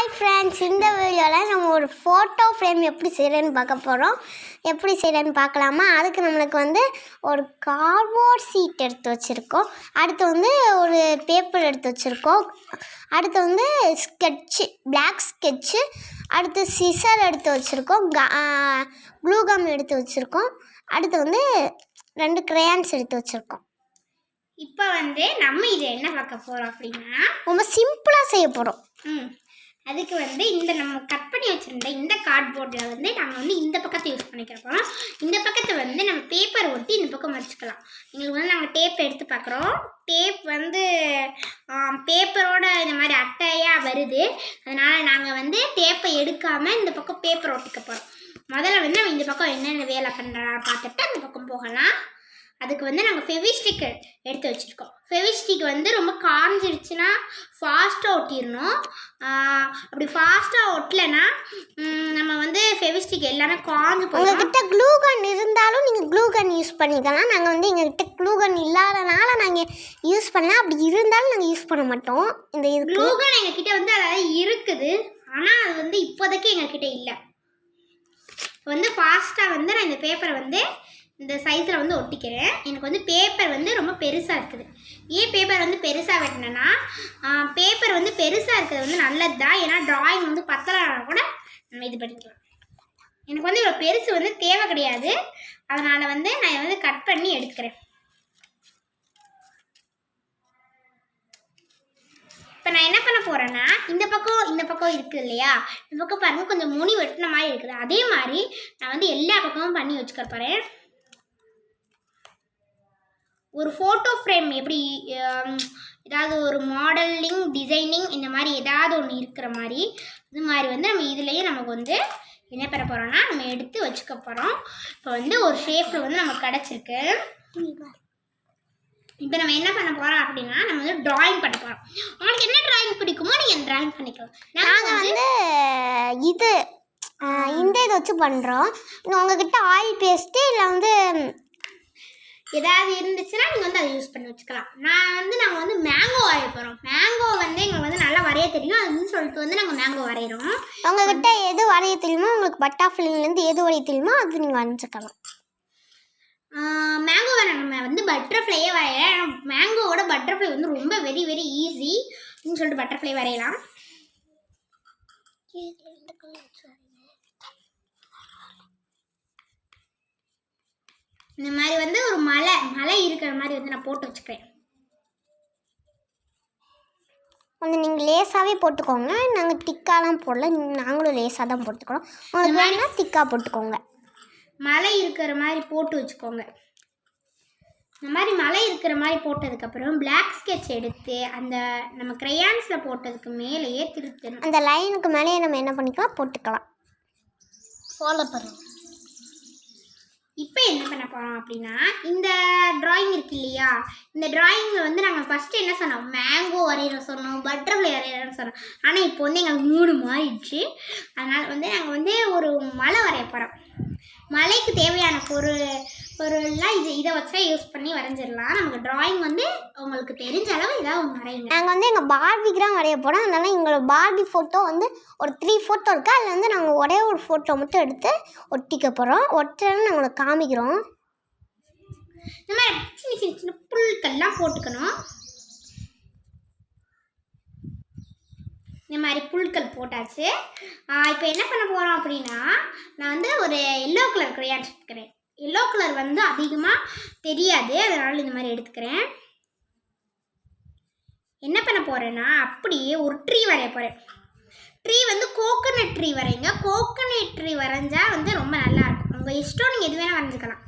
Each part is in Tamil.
ஹாய் ஃப்ரெண்ட்ஸ், இந்த வீடியோவில் நம்ம ஒரு ஃபோட்டோ ஃப்ரேம் எப்படி செய்கிறேன்னு பார்க்க போகிறோம். எப்படி செய்கிறேன்னு பார்க்கலாமா? அதுக்கு நம்மளுக்கு ஒரு கார்ட்போர்ட் ஷீட் எடுத்து வச்சுருக்கோம். அடுத்து ஒரு பேப்பர் எடுத்து வச்சுருக்கோம். அடுத்து ஸ்கெட்சு, பிளாக் ஸ்கெட்சு. அடுத்து சிசர் எடுத்து வச்சுருக்கோம். க்ளூ கம் எடுத்து வச்சுருக்கோம். அடுத்து 2 கிரேயான்ஸ் எடுத்து வச்சுருக்கோம். இப்போ நம்ம இதை என்ன பார்க்க போகிறோம் அப்படின்னா, ரொம்ப சிம்பிளாக செய்ய போகிறோம். அதுக்கு இந்த நம்ம கட் பண்ணி வச்சுருந்த இந்த கார்ட்போர்டில் நாங்கள் இந்த பக்கத்தை யூஸ் பண்ணிக்க போகிறோம். இந்த பக்கத்தை நம்ம பேப்பர் ஒட்டி இந்த பக்கம் வச்சுக்கலாம். எங்களுக்கு நாங்கள் டேப் எடுத்து பார்க்குறோம். டேப் பேப்பரோட இந்த மாதிரி அட்டையாக வருது. அதனால் நாங்கள் டேப்பை எடுக்காமல் இந்த பக்கம் பேப்பர் ஒட்டிக்க போகிறோம். முதல்ல நம்ம இந்த பக்கம் என்னென்ன வேலை பண்ணுறா பார்த்துட்டு அந்த பக்கம் போகலாம். அதுக்கு நாங்கள் ஃபெவிஸ்டிக் எடுத்து வச்சுருக்கோம். ஃபெவிஸ்டிக் ரொம்ப காஞ்சிடுச்சுன்னா ஃபாஸ்ட்டாக ஒட்டிடணும். அப்படி ஃபாஸ்ட்டாக ஒட்டலைன்னா நம்ம ஃபெவிஸ்டிக் எல்லாமே காஞ்சு போகும். உங்கள்கிட்ட க்ளூ கன் இருந்தாலும் நீங்கள் க்ளூ கன் யூஸ் பண்ணிக்கலாம். நாங்கள் எங்கள்கிட்ட க்ளூ கன் இல்லாதனால நாங்கள் யூஸ் பண்ணலாம். அப்படி இருந்தாலும் நாங்கள் யூஸ் பண்ண மாட்டோம். இந்த க்ளூ கன் எங்ககிட்ட அதாவது இருக்குது, ஆனால் அது இப்போதைக்கு எங்ககிட்ட இல்லை. ஃபாஸ்ட்டாக நான் இந்த பேப்பரை இந்த சைஸில் ஒட்டிக்கிறேன். எனக்கு பேப்பர் ரொம்ப பெருசாக இருக்குது. ஏன் பேப்பர் பெருசாக வெட்டினேன்னா, பேப்பர் பெருசாக இருக்கிறது நல்லது தான். ஏன்னா ட்ராயிங் பத்தலைனா கூட நம்ம இது பண்ணிக்கலாம். எனக்கு இவ்வளோ பெருசு தேவை கிடையாது. அதனால் நான் கட் பண்ணி எடுத்துக்கிறேன். இப்போ நான் என்ன பண்ண போகிறேன்னா, இந்த பக்கம் இருக்குது இல்லையா, இந்த பக்கம் பாருங்கள் கொஞ்சம் முனி வெட்டின மாதிரி இருக்குது. அதே மாதிரி நான் எல்லா பக்கமும் பண்ணி வச்சுக்க போகிறேன். ஒரு ஃபோட்டோ ஃப்ரேம் எப்படி ஏதாவது ஒரு மாடலிங் டிசைனிங் இந்த மாதிரி ஏதாவது ஒன்று இருக்கிற மாதிரி இது மாதிரி நம்ம இதுலேயே நமக்கு என்ன பண்ண போகிறோம்னா நம்ம எடுத்து வச்சுக்க போகிறோம். இப்போ ஒரு ஷேப்பில் நமக்கு கிடச்சிருக்கு. இப்போ நம்ம என்ன பண்ண போகிறோம் அப்படின்னா, நம்ம ட்ராயிங் பண்ண போகிறோம். உங்களுக்கு என்ன ட்ராயிங் பிடிக்குமோ நீங்கள் ட்ராயிங் பண்ணிக்கலாம். நாங்கள் இது இந்த இதை வச்சு பண்ணுறோம். உங்ககிட்ட ஆயில் பேஸ்ட்டு இல்லை ஏதாவது இருந்துச்சுன்னா நீங்கள் அதை யூஸ் பண்ணி வச்சுக்கலாம். நாங்கள் மேங்கோ வரைய போகிறோம். மேங்கோ எங்களுக்கு நல்லா வரைய தெரியும். அதுன்னு சொல்லிட்டு நாங்கள் மேங்கோ வரைகிறோம். உங்ககிட்ட எது வரைய தெரியுமோ, உங்களுக்கு பட்டர்ஃப்ளைலேருந்து எது வரைய தெரியுமோ அது நீங்கள் வரைஞ்சிக்கலாம். மேங்கோ வர நம்ம பட்டர்ஃப்ளையே வரையலாம். மேங்கோவோட பட்டர்ஃப்ளை ரொம்ப வெரி வெரி ஈஸி அப்படின்னு சொல்லிட்டு பட்டர்ஃப்ளை வரையலாம். இந்த மாதிரி ஒரு மலை இருக்கிற மாதிரி நான் போட்டு வச்சுக்கிறேன். நீங்கள் லேசாகவே போட்டுக்கோங்க. நாங்கள் டிக்காலாம் போடல, நாங்களும் லேசாக தான் போட்டுக்கிறோம். உங்களுக்கு வேணும்னா திக்காக போட்டுக்கோங்க. மலை இருக்கிற மாதிரி போட்டு வச்சுக்கோங்க. இந்த மாதிரி மலை இருக்கிற மாதிரி போட்டதுக்கப்புறம் பிளாக் ஸ்கெட்ச் எடுத்து அந்த நம்ம கிரையான்ஸில் போட்டதுக்கு மேலேயே திருத்தணும். அந்த லைனுக்கு மேலேயே நம்ம என்ன பண்ணிக்கலாம், போட்டுக்கலாம். ஃபாலோ பண்ணுங்க. இப்போ என்ன பண்ண போகிறோம் அப்படின்னா, இந்த ட்ராயிங் இருக்கு இல்லையா, இந்த ட்ராயிங்கில் நாங்கள் ஃபஸ்ட்டு என்ன சொன்னோம், மேங்கோ வரைகிற சொன்னோம், பட்டர்ஃப்ளை வரைகிறோன்னு சொன்னோம். ஆனால் இப்போ எங்களுக்கு 3 மாறிடுச்சு. அதனால் நாங்கள் ஒரு மலை வரைய போகிறோம். மலைக்கு தேவையான பொருள்லாம் இதை வச்சா யூஸ் பண்ணி வரைஞ்சிடலாம். நமக்கு ட்ராயிங் உங்களுக்கு தெரிஞ்ச அளவு ஏதாவது ஒன்று வரையுங்க. நாங்கள் எங்கள் பார்பிக்கு தான் வரைய போகிறோம். அதனால எங்களோட பார்பி ஃபோட்டோ ஒரு 3 ஃபோட்டோ இருக்குது. அதில் நாங்கள் ஒரே ஒரு ஃபோட்டோ மட்டும் எடுத்து ஒட்டிக்க போகிறோம். ஒட்டுறதுன்னு நாங்கள் காமிக்கிறோம். இந்த மாதிரி சின்ன சின்ன சின்ன புல்கள்லாம் போட்டுக்கணும். இந்த மாதிரி புல்கள் போட்டாச்சு. இப்போ என்ன பண்ண போகிறோம் அப்படின்னா, நான் ஒரு எல்லோ கலர் கிரையான்ஸ் எடுத்துக்கிறேன். எல்லோ கலர் அதிகமாக தெரியாது, அதனால் இந்த மாதிரி எடுத்துக்கிறேன். என்ன பண்ண போகிறேன்னா, அப்படியே ஒரு ட்ரீ வரைய போகிறேன். ட்ரீ கோகோனட் ட்ரீ வரைங்க. கோகோனட் ட்ரீ வரைஞ்சா ரொம்ப நல்லாயிருக்கும். உங்கள் இஷ்டம், நீங்கள் எது வேணால் வரைஞ்சிக்கலாம்.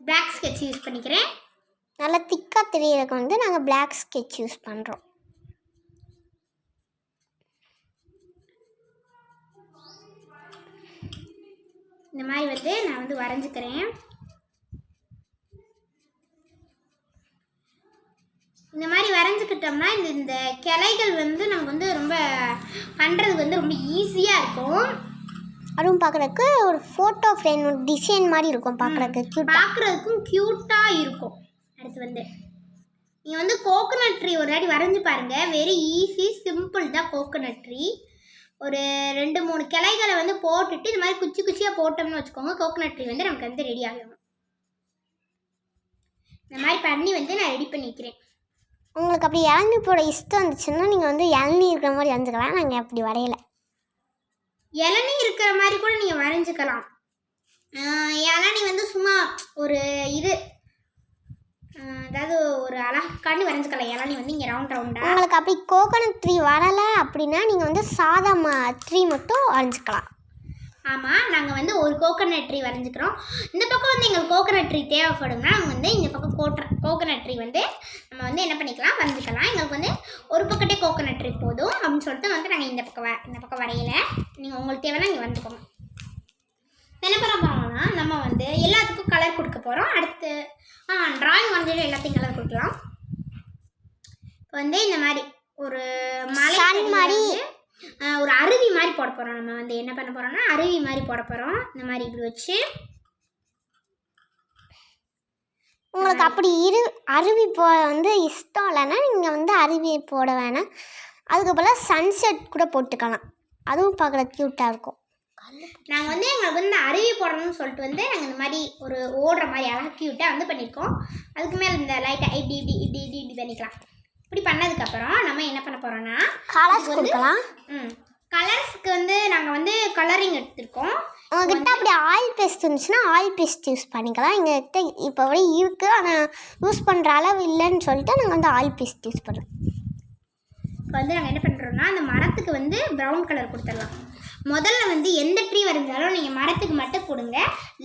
பிளாக் ஸ்கெட்ச் யூஸ் பண்ணிக்கிறேன். நல்லா திக்காக தெரியறதுக்கு நாங்கள் பிளாக் ஸ்கெட்ச் யூஸ் பண்ணுறோம். இந்த மாதிரி நான் வரைஞ்சிக்கிறேன். இந்த மாதிரி வரைஞ்சிக்கிட்டோம்னா இந்த கிளைகள் நமக்கு ரொம்ப பண்ணுறதுக்கு ரொம்ப ஈஸியாக இருக்கும். அதுவும் பார்க்குறதுக்கு ஒரு ஃபோட்டோ ஃப்ரேம் டிசைன் மாதிரி இருக்கும். பார்க்குறதுக்கும் க்யூட்டாக இருக்கும். அடுத்து நீங்கள் வந்து கோகோனட் ட்ரீ ஒரு வாட்டி வரைஞ்சி பாருங்கள். வெரி ஈஸி, சிம்பிள் தான் கோகோனட் ட்ரீ. ஒரு 2-3 கிளைகளை வந்து போட்டுட்டு இந்த மாதிரி குச்சி குச்சியாக போட்டோம்னு வச்சுக்கோங்க, கோகோனட் ட்ரீ வந்து நமக்கு வந்து ரெடி ஆகும். இந்த மாதிரி பண்ணி வந்து நான் ரெடி பண்ணிக்கிறேன். உங்களுக்கு அப்படி இளநீ போட இஷ்டம் இருந்துச்சுன்னா நீங்கள் வந்து இளநீ இருக்கிற மாதிரி வரைஞ்சிக்கலாம். நாங்கள் அப்படி வரையலை. இளநீ இருக்கிற மாதிரி கூட நீங்கள் வரைஞ்சிக்கலாம். இளநீ வந்து சும்மா ஒரு இது அதாவது ஒரு அழகாண்டி வரைஞ்சிக்கலாம். இளநீ வந்து இங்கே ரவுண்டாக உங்களுக்கு அப்படி கோகோனட் ட்ரீ வரலை அப்படின்னா நீங்கள் வந்து சாதா ட்ரீ மட்டும் வரைஞ்சிக்கலாம். ஆமாம், நாங்கள் வந்து ஒரு கோகோனட் ட்ரீ வரைஞ்சிக்கிறோம். இந்த பக்கம் வந்து எங்களுக்கு கோகோனட் ட்ரீ தேவைப்படும்னா நாங்கள் வந்து இந்த பக்கம் கோகோனட் ட்ரீ வந்து நம்ம வந்து என்ன பண்ணிக்கலாம், வரைஞ்சிக்கலாம். எங்களுக்கு வந்து ஒரு பக்கத்தே கோகோனட் ட்ரீ போதும் அப்படின்னு சொல்லிட்டு வந்து நாங்கள் இந்த பக்கம் வரையலை. நீங்கள் உங்களுக்கு தேவைன்னா நீங்கள் வந்துக்கோங்க. என்ன பண்ண போகிறோம்னா நம்ம வந்து எல்லாத்துக்கும் கலர் கொடுக்க போகிறோம். அடுத்து ட்ராயிங் வரைஞ்சிட்டு எல்லாத்தையும் கலர் கொடுக்கலாம். இப்போ வந்து இந்த மாதிரி ஒரு மலை மாதிரி ஒரு அருவி மாதிரி போட போகிறோம். நம்ம வந்து என்ன பண்ண போகிறோம்னா அருவி மாதிரி போட போகிறோம். இந்த மாதிரி இப்படி வச்சு உங்களுக்கு அப்படி அருவி வந்து இஷ்டம் இல்லைன்னா நீங்கள் வந்து அருவி போட வேணாம். அதுக்கு பதிலாக சன்செட் கூட போட்டுக்கலாம். அதுவும் பார்க்குற க்யூட்டாக இருக்கும். நாங்கள் வந்து எங்களுக்கு வந்து அருவி போடணும்னு சொல்லிட்டு வந்து நாங்கள் இந்த மாதிரி ஒரு ஓடுற மாதிரி அழகாக க்யூட்டாக வந்து பண்ணியிருக்கோம். அதுக்கு மேலே இந்த லைட்டாக இப்படி இப்படி இப்படி இப்படி இப்படி பண்ணிக்கலாம். இப்படி பண்ணதுக்கப்புறம் நம்ம என்ன பண்ண போகிறோம்னா கலர்ஸ் கொடுக்கலாம். கலர்ஸ்க்கு வந்து நாங்கள் வந்து கலரிங் எடுத்துருக்கோம். உங்கள்கிட்ட அப்படி ஆயில் பேஸ்ட் இருந்துச்சுன்னா ஆயில் பேஸ்ட் யூஸ் பண்ணிக்கலாம். எங்கள்கிட்ட இப்போ வரை இருக்குது, ஆனால் யூஸ் பண்ணுற அளவு இல்லைன்னு சொல்லிட்டு நாங்கள் வந்து ஆயில் பேஸ்ட் யூஸ் பண்ணுறோம். இப்போ வந்து நாங்கள் என்ன பண்ணுறோம்னா அந்த மரத்துக்கு வந்து ப்ரௌன் கலர் கொடுத்துடலாம். முதல்ல வந்து எந்த ட்ரீ வரைஞ்சாலும் நீங்கள் மரத்துக்கு மட்டும் கொடுங்க.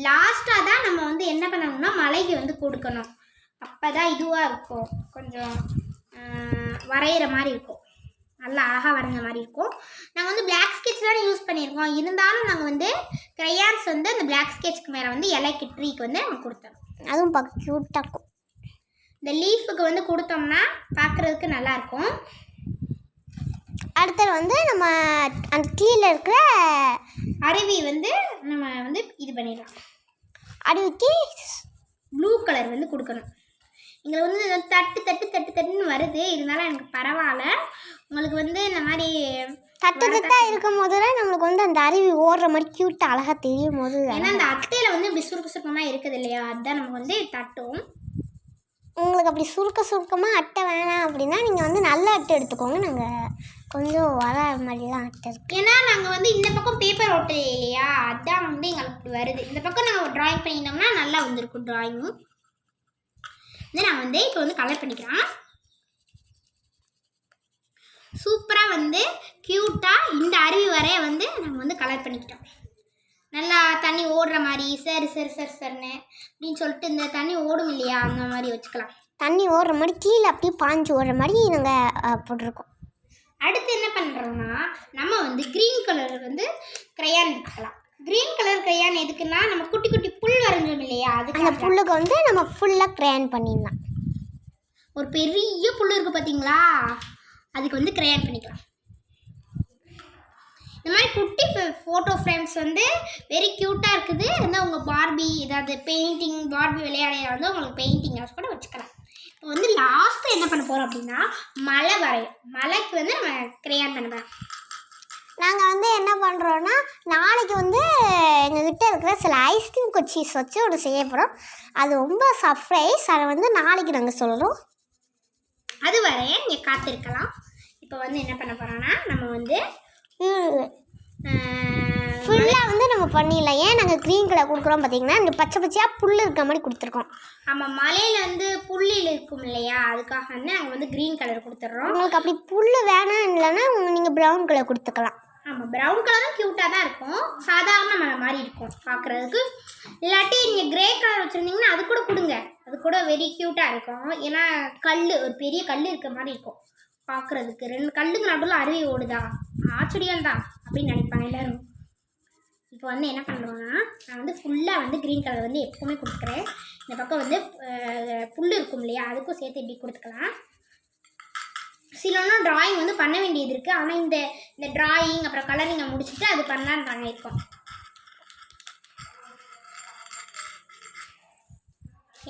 லாஸ்ட்டாக தான் நம்ம வந்து என்ன பண்ணணும்னா மலைக்கு வந்து கொடுக்கணும். அப்போ தான் இதுவாக இருக்கும், கொஞ்சம் வரைகிற மாதிரி இருக்கும், நல்லா அழகாக வரைஞ்ச மாதிரி இருக்கும். நாங்கள் வந்து பிளாக் ஸ்கெட்ச் தான் யூஸ் பண்ணியிருக்கோம். இருந்தாலும் நாங்கள் வந்து க்ரையான்ஸ் வந்து அந்த பிளாக் ஸ்கெட்ச்க்கு மேலே வந்து இலைக்கு ட்ரீக்கு வந்து நம்ம கொடுத்தோம். அதுவும் பார்க்க க்யூட்டாக இருக்கும். இந்த லீஃபுக்கு வந்து கொடுத்தோம்னா பார்க்குறதுக்கு நல்லாயிருக்கும். அடுத்தது வந்து நம்ம அந்த கீழே இருக்கிற அருவி வந்து நம்ம வந்து இது பண்ணிடலாம். அருவிக்கு ப்ளூ கலர் வந்து கொடுக்கணும். எங்களுக்கு வந்து தட்டுன்னு வருது, இருந்தாலும் எனக்கு பரவாயில்ல. உங்களுக்கு வந்து இந்த மாதிரி தட்டாக இருக்கும் போது தான் நம்மளுக்கு வந்து அந்த அருவி ஓடுற மாதிரி க்யூட்டாக அழகாக தெரியும் போது, ஏன்னா அந்த அட்டையில் வந்து இப்படி சுருக்கமாக இருக்குது இல்லையா, அதுதான் நம்ம வந்து தட்டும். உங்களுக்கு அப்படி சுருக்கமாக அட்டை வேணாம் அப்படின்னா நீங்கள் வந்து நல்ல அட்டை எடுத்துக்கோங்க. நாங்கள் கொஞ்சம் வர மாதிரி தான் அட்டை இருக்குது. ஏன்னா நாங்கள் வந்து இந்த பக்கம் பேப்பர் ஓட்டு இல்லையா, அதுதான் வந்து எங்களுக்கு இப்படி வருது. இந்த பக்கம் நாங்கள் ட்ராயிங் பண்ணிட்டோம்னா நல்லா வந்திருக்கும் ட்ராயிங்கும். வந்து நான் வந்து இப்போ வந்து கலர் பண்ணிக்கலாம். சூப்பராக வந்து க்யூட்டாக இந்த அருவி வரைய வந்து நாங்கள் வந்து கலர் பண்ணிக்கிட்டோம். நல்லா தண்ணி ஓடுற மாதிரி சருன்னு அப்படின்னு சொல்லிட்டு இந்த தண்ணி ஓடும் இல்லையா, அந்த மாதிரி வச்சுக்கலாம். தண்ணி ஓடுற மாதிரி கீழே அப்படியே பாஞ்சு ஓடுற மாதிரி நாங்கள் போட்டிருக்கோம். அடுத்து என்ன பண்ணுறோம்னா நம்ம வந்து க்ரீன் கலர் வந்து க்ரையான் எடுத்துக்கலாம். க்ரீன் கலர் க்ரையான் எதுக்குன்னா நம்ம குட்டி குட்டி புல் வரைஞ்சோம் இல்லையா, அதுக்கு அந்த புல்லுக்கு வந்து நம்ம ஃபுல்லாக க்ரையான் பண்ணிடலாம். ஒரு பெரிய புல் இருக்குது பார்த்தீங்களா, அதுக்கு வந்து க்ரையான் பண்ணிக்கலாம். இந்த மாதிரி குட்டி ஃபோட்டோ ஃப்ரேம்ஸ் வந்து வெரி க்யூட்டாக இருக்குது. இருந்தால் உங்கள் பார்பி ஏதாவது பெயிண்டிங் பார்பி விளையாடையாக வந்து உங்களுக்கு பெயிண்டிங் ஹவுஸ் கூட வச்சுக்கலாம். இப்போ வந்து லாஸ்ட்டு என்ன பண்ண போகிறோம் அப்படின்னா மலை வரையும். மலைக்கு வந்து நம்ம க்ரையான் பண்ண போகிறோம். நாங்கள் வந்து என்ன பண்ணுறோன்னா நாளைக்கு வந்து எங்ககிட்ட இருக்கிற சில ஐஸ்கிரீம் குச்சீஸ் வச்சு ஒன்று செய்ய போகிறோம். அது ரொம்ப சர்ப்ரைஸ். அதை வந்து நாளைக்கு நாங்கள் சொல்கிறோம். அது வரைய நீங்கள் காத்திருக்கலாம். இப்போ வந்து என்ன பண்ண போகிறோன்னா நம்ம வந்து ஃபுல்லாக வந்து நம்ம பண்ணிடலாம். ஏன் நாங்கள் க்ரீன் கலர் கொடுக்குறோம் பார்த்தீங்கன்னா இந்த பச்சை பச்சையாக புல் இருக்கிற மாதிரி கொடுத்துருக்கோம். ஆமாம், மலையில் வந்து புல்லில் இருக்கும் இல்லையா, அதுக்காக வந்து நாங்கள் வந்து க்ரீன் கலர் கொடுத்துட்றோம். உங்களுக்கு அப்படி புல் வேணாம் இல்லைன்னா நீங்கள் ப்ரௌன் கலர் கொடுத்துக்கலாம். ஆமாம், ப்ரௌன் கலரும் க்யூட்டாக தான் இருக்கும், சாதாரண மலை மாதிரி இருக்கும் பார்க்குறதுக்கு. இல்லாட்டி நீங்கள் கிரே கலர் வச்சுருந்தீங்கன்னா அது கூட கொடுங்க, அது கூட வெரி க்யூட்டாக இருக்கும். ஏன்னா ஒரு பெரிய கல் இருக்க மாதிரி இருக்கும் பார்க்குறதுக்கு. 2 கல்லுக்கு நடுவில் அருவி ஓடுதா, ஆச்சரியம் தான் அப்படின்னு நினைப்பாங்க எல்லோரும். இப்போ வந்து என்ன பண்ணுறோன்னா நான் வந்து ஃபுல்லாக வந்து க்ரீன் கலர் வந்து எப்போவுமே கொடுக்குறேன். இந்த பக்கம் வந்து புல் இருக்கும் இல்லையா, அதுக்கும் சேர்த்து இப்படி கொடுத்துக்கலாம். சிலனா ட்ராயிங் வந்து பண்ண வேண்டியது இருக்குது, ஆனால் இந்த ட்ராயிங் அப்புறம் கலரிங்கை முடிச்சுட்டு அது பண்ணலான்னு பண்ணியிருக்கோம்.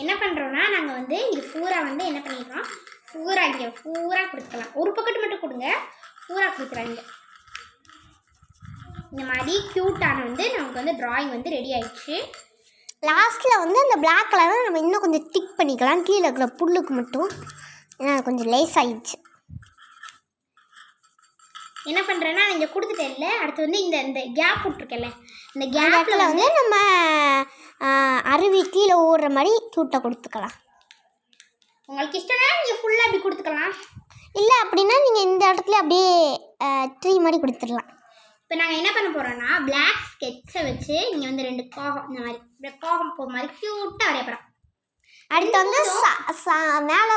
என்ன பண்ணுறோன்னா நாங்கள் வந்து இது பூரா வந்து என்ன பண்ணிடுறோம், பூரா இங்கே பூரா கொடுத்துக்கலாம். ஒரு பக்கெட் மட்டும் கொடுங்க, பூரா கொடுக்குறாங்க. இந்த மாதிரி க்யூட்டான வந்து நமக்கு வந்து ட்ராயிங் வந்து ரெடி ஆயிடுச்சு. லாஸ்ட்டில் வந்து அந்த பிளாக் கலரை நம்ம இன்னும் கொஞ்சம் திக் பண்ணிக்கலாம் கீழே இருக்கிற புல்லுக்கு மட்டும், ஏன்னா அது கொஞ்சம் லேஸ் ஆகிடுச்சு. என்ன பண்ணுறேன்னா இங்கே கொடுத்துட்டேன்ல, அடுத்து வந்து இந்த இந்த கேப் விட்ருக்கேன்ல, இந்த அந்த கேப்பில் இடத்துல வந்து நம்ம அருவி கீழே ஓடுற மாதிரி க்யூட்டாக கொடுத்துக்கலாம். உங்களுக்கு இஷ்டம்னா நீங்கள் ஃபுல்லாக அப்படி கொடுத்துக்கலாம். இல்லை அப்படின்னா நீங்கள் இந்த இடத்துல அப்படியே ட்ரீ மாதிரி கொடுத்துடலாம். இப்போ நாங்கள் என்ன பண்ண போகிறோன்னா பிளாக் ஸ்கெட்சை வச்சு நீங்கள் வந்து 2 காகம் இந்த மாதிரி காகம் போகிற மாதிரி க்யூட்டாக வரைய போகிறோம். அடுத்து வந்து மேலே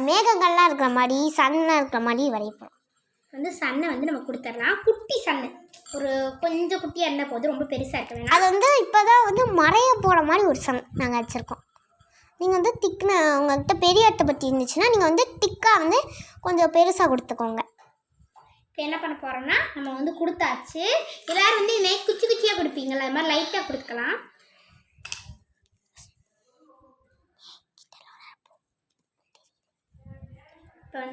மேகங்கள்லாம் இருக்கிற மாதிரி சன்னாக இருக்கிற மாதிரி வரையப்போம். வந்து சன்னை வந்து நம்ம கொடுத்துடலாம். குட்டி சன்னு, ஒரு கொஞ்சம் குட்டியாக இருந்தால் போதும், ரொம்ப பெருசாக இருக்க வேணாம். அது வந்து இப்போ தான் வந்து மறைய போகிற மாதிரி ஒரு சன் நாங்கள் வச்சுருக்கோம். நீங்கள் வந்து திக்னு உங்கள்கிட்ட பெரிய அட்டை பற்றி இருந்துச்சுன்னா நீங்கள் வந்து திக்காக வந்து கொஞ்சம் பெருசாக கொடுத்துக்கோங்க. இப்போ என்ன பண்ண போகிறோன்னா நம்ம வந்து கொடுத்தாச்சு. எல்லோரும் வந்து இதே குச்சி குச்சியாக கொடுப்பீங்களா, அது மாதிரி லைட்டாக கொடுத்துக்கலாம். இப்போ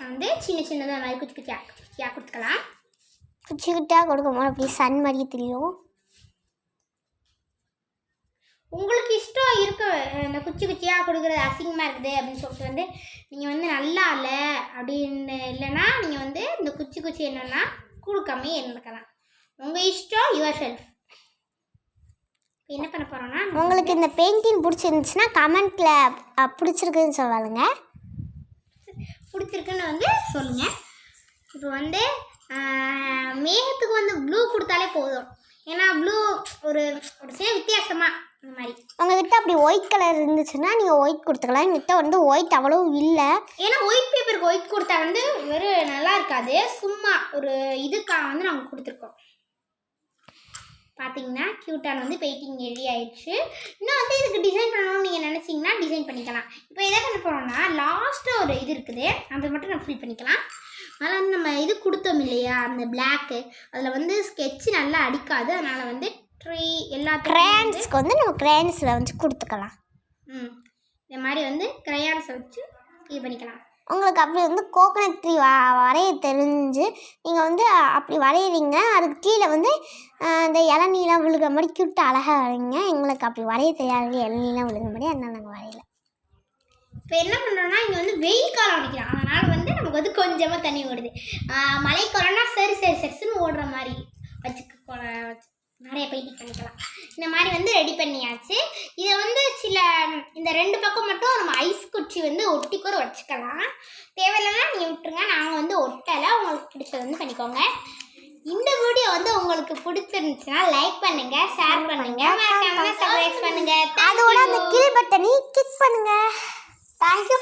வந்து சின்ன சின்னதாக மாதிரி குச்சி குச்சியாக கொடுத்துக்கலாம். குச்சி குட்டியாக கொடுக்கும்போது அப்படி சன் மாதிரி தெரியும். உங்களுக்கு இஷ்டம் இருக்க இந்த குச்சி குச்சியாக கொடுக்குறது அசிங்கமாக இருக்குது அப்படின்னு சொல்லிட்டு வந்து நீங்கள் வந்து நல்லா இல்லை அப்படின்னு இல்லைன்னா நீங்கள் வந்து இந்த குச்சி குச்சி என்னென்னா கொடுக்காமே இருந்துக்கலாம். உங்கள் இஷ்டம், யுவர் செல்ஃப். என்ன பண்ண போகிறோன்னா உங்களுக்கு இந்த பெயிண்டிங் பிடிச்சிருந்துச்சுன்னா கமெண்ட்டில் பிடிச்சிருக்குன்னு சொல்லுங்க, பிடிச்சிருக்குன்னு வந்து சொல்லுங்கள். இப்போ வந்து மேகத்துக்கு வந்து ப்ளூ கொடுத்தாலே போதும், ஏன்னா ப்ளூ ஒரு சில வித்தியாசமாக இந்த மாதிரி. உங்கள்கிட்ட அப்படி ஒயிட் கலர் இருந்துச்சுன்னா நீங்கள் ஒயிட் கொடுத்துக்கலாம். எங்ககிட்ட வந்து ஒயிட் அவ்வளோ இல்லை, ஏன்னா ஒயிட் பேப்பருக்கு ஒயிட் கொடுத்தா வந்து வெறும் நல்லா இருக்காது, சும்மா ஒரு இதுக்காக வந்து நாங்கள் கொடுத்துருக்கோம். பார்த்தீங்கன்னா க்யூட்டான வந்து பெயிண்டிங் ரெடி ஆயிடுச்சு. இன்னும் வந்து இதுக்கு டிசைன் பண்ணணும்னு நீங்கள் நினச்சிங்கன்னா டிசைன் பண்ணிக்கலாம். இப்போ எதை பண்ண போகிறோம்னா லாஸ்ட்டாக ஒரு இது இருக்குது, அதை மட்டும் நம்ம ஃபில் பண்ணிக்கலாம். அதில் வந்து நம்ம இது கொடுத்தோம் இல்லையா அந்த பிளாக்கு, அதில் வந்து ஸ்கெட்சு நல்லா அடிக்காது, அதனால் வந்து ட்ரீ எல்லா கிரேயான்ஸ்க்கு வந்து நம்ம கிரேயான்ஸில் வந்து கொடுத்துக்கலாம். இந்த மாதிரி வந்து கிரையான்ஸை வச்சு இது பண்ணிக்கலாம். உங்களுக்கு அப்படி வந்து கோகனட் ட்ரீ வரைய தெரிஞ்சு நீங்கள் வந்து அப்படி வரைகிறீங்க, அதுக்கு கீழே வந்து இந்த இளநீலாம் விழுகிற மாதிரி க்யூட்டாக அழகாக வரைங்க. எங்களுக்கு அப்படி வரைய தெரியாது, இளநீலாம் விழுகிற மாதிரி, அதனால் நாங்கள் வரையலை. இப்போ என்ன பண்ணுறோன்னா இங்கே வந்து வெயில் காலம் அடிக்கிறோம், அதனால் வந்து நமக்கு வந்து கொஞ்சமாக தண்ணி ஓடுது. மழைக்காலம்னா சரி சரி சரின்னு ஓடுற மாதிரி வச்சு நிறைய பெயிண்டிங் பண்ணிக்கலாம். இந்த மாதிரி வந்து ரெடி பண்ணியாச்சு. இதை வந்து இந்த 2 பக்கம் மட்டும் நம்ம ஐஸ் குச்சி வந்து ஒட்டி கூட வச்சுக்கலாம். தேவையில்லைன்னா நீங்கள் விட்டுருங்க, நாங்கள் வந்து ஒட்டலை. உங்களுக்கு பிடிச்சது வந்து பண்ணிக்கோங்க. இந்த வீடியோ வந்து உங்களுக்கு பிடிச்சிருந்துச்சுன்னா லைக் பண்ணுங்க, ஷேர் பண்ணுங்க, மறக்காம சப்ஸ்கிரைப் பண்ணுங்க. அதோட அந்த கீழ் பட்டனை கிளிக் பண்ணுங்க. தேங்க்யூ.